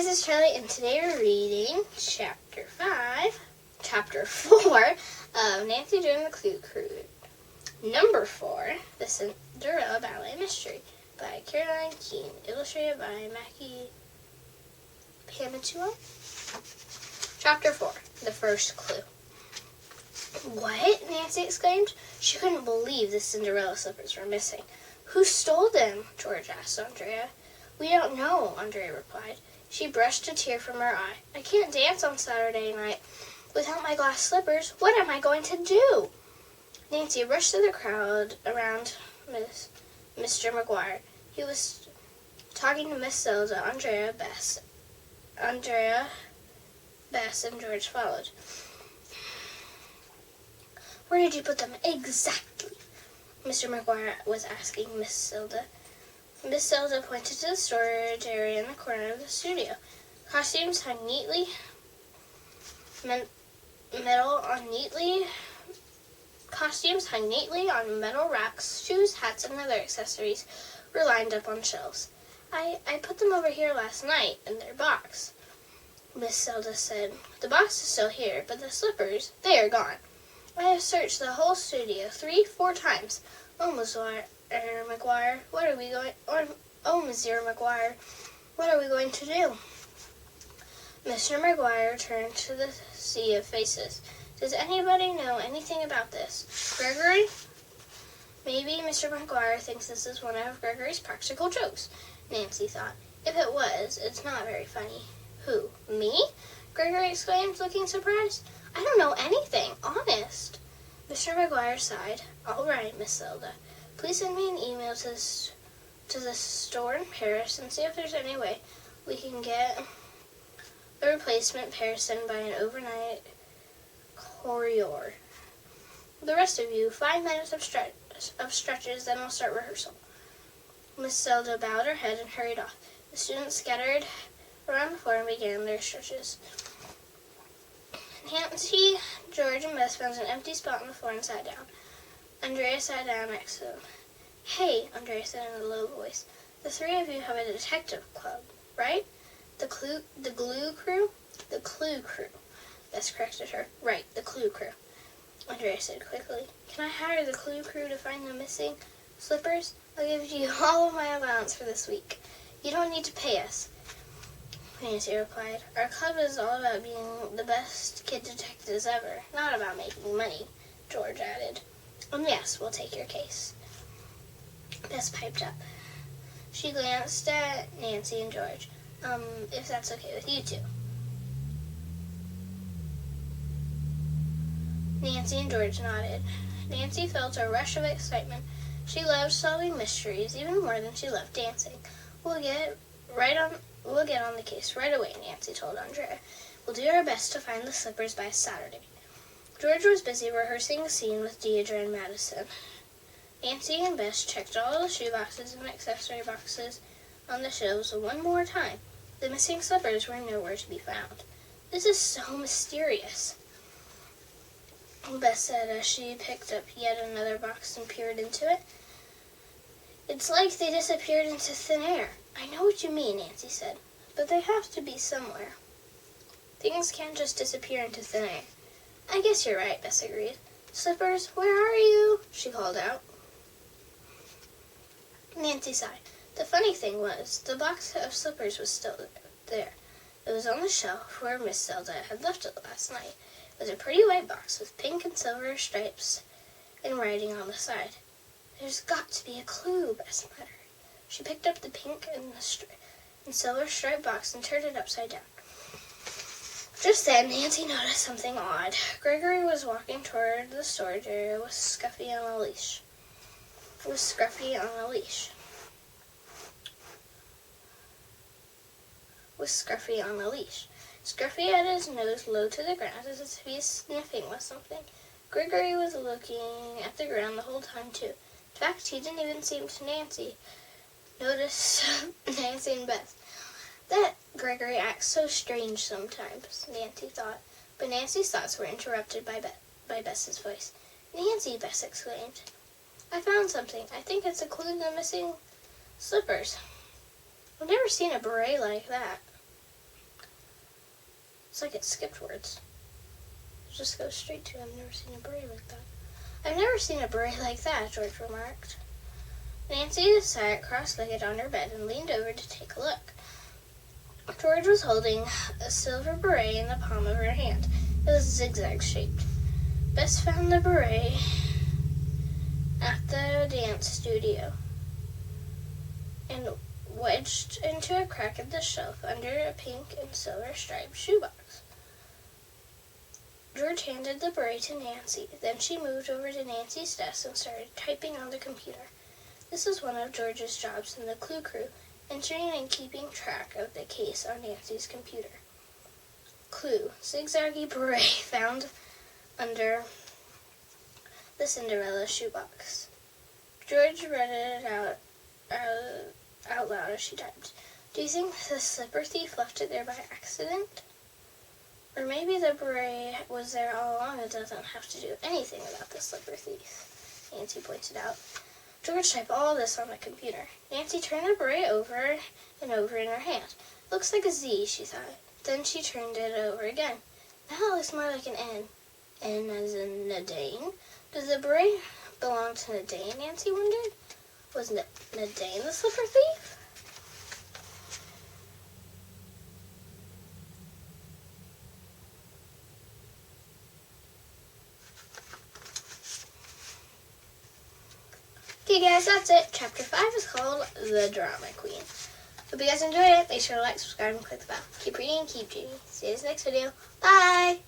is Charlie, and today we're reading Chapter 4 of Nancy Drew and the Clue Crew. Number 4, The Cinderella Ballet Mystery by Carolyn Keene, illustrated by Mackie Pamatua. Chapter 4, The First Clue. What? Nancy exclaimed. She couldn't believe the Cinderella slippers were missing. Who stole them? George asked Andrea. We don't know, Andrea replied. She brushed a tear from her eye. I can't dance on Saturday night without my glass slippers. What am I going to do? Nancy rushed through the crowd around Mr. McGuire. He was talking to Miss Zelda, Andrea, Bess, and George followed. Where did you put them exactly? Mr. McGuire was asking Miss Zelda. Miss Zelda pointed to the storage area in the corner of the studio. Costumes hung neatly on metal racks. Shoes, hats, and other accessories were lined up on shelves. I put them over here last night in their box, Miss Zelda said. The box is still here, but the slippers, they are gone. I have searched the whole studio 3-4 times. Oh, Monsieur McGuire, what are we going to do? Mr. McGuire turned to the sea of faces. Does anybody know anything about this? Gregory? Maybe Mr. McGuire thinks this is one of Gregory's practical jokes, Nancy thought. If it was, it's not very funny. Who? Me? Gregory exclaimed, looking surprised. I don't know anything, honest. Mr. McGuire sighed. All right, Miss Zelda. Please send me an email to the store in Paris and see if there's any way we can get a replacement pair sent by an overnight courier. The rest of you, 5 minutes of stretches, then we'll start rehearsal. Miss Zelda bowed her head and hurried off. The students scattered around the floor and began their stretches. Nancy, George, and Bess found an empty spot on the floor and sat down. Andrea sat down next to them. Hey, Andrea said in a low voice, the 3 of you have a detective club, right? The Clue Crew? The Clue Crew, Bess corrected her. Right, the Clue Crew, Andrea said quickly. Can I hire the Clue Crew to find the missing slippers? I'll give you all of my allowance for this week. You don't need to pay us, Nancy replied. Our club is all about being the best kid detectives ever, not about making money, George added. And yes, we'll take your case. Bess piped up. She glanced at Nancy and George. If that's okay with you two. Nancy and George nodded. Nancy felt a rush of excitement. She loved solving mysteries even more than she loved dancing. We'll get on the case right away, Nancy told Andrea. We'll do our best to find the slippers by Saturday. George was busy rehearsing a scene with Deidre and Madison. Nancy and Bess checked all the shoe boxes and accessory boxes on the shelves one more time. The missing slippers were nowhere to be found. This is so mysterious, Bess said as she picked up yet another box and peered into it. It's like they disappeared into thin air. I know what you mean, Nancy said, but they have to be somewhere. Things can't just disappear into thin air. I guess you're right, Bess agreed. Slippers, where are you? She called out. Nancy sighed. The funny thing was, the box of slippers was still there. It was on the shelf where Miss Zelda had left it last night. It was a pretty white box with pink and silver stripes and writing on the side. There's got to be a clue, Bess muttered. She picked up the pink and silver striped box and turned it upside down. Just then, Nancy noticed something odd. Gregory was walking toward the storage area with Scruffy on a leash. Scruffy had his nose low to the ground as if he was sniffing with something. Gregory was looking at the ground the whole time, too. In fact, he didn't even seem to notice Nancy and Beth. That Gregory acts so strange sometimes, Nancy thought. But Nancy's thoughts were interrupted by Bess's voice. Nancy, Bess exclaimed. I found something. I think it's a clue to the missing slippers. I've never seen a beret like that. It's like it skipped words. It just goes straight to, I've never seen a beret like that. I've never seen a beret like that, George remarked. Nancy sat cross-legged on her bed and leaned over to take a look. George was holding a silver beret in the palm of her hand. It was zigzag-shaped. Bess found the beret at the dance studio and wedged into a crack in the shelf under a pink and silver striped shoebox. George handed the beret to Nancy. Then she moved over to Nancy's desk and started typing on the computer. This was one of George's jobs in the Clue Crew, entering and keeping track of the case on Nancy's computer. Clue: zigzaggy beret found under the Cinderella shoebox. George read it out loud as she typed. Do you think the slipper thief left it there by accident? Or maybe the beret was there all along and doesn't have to do anything about the slipper thief, Nancy pointed out. George typed all this on the computer. Nancy turned the beret over and over in her hand. Looks like a Z, she thought. Then she turned it over again. Now it looks more like an N. N as in Nadine? Does the beret belong to Nadine, Nancy wondered? Was Nadine the slipper thief? Okay guys, that's it. Chapter 5 is called The Drama Queen. Hope you guys enjoyed it. Make sure to like, subscribe, and click the bell. Keep reading, keep dreaming. See you in the next video. Bye!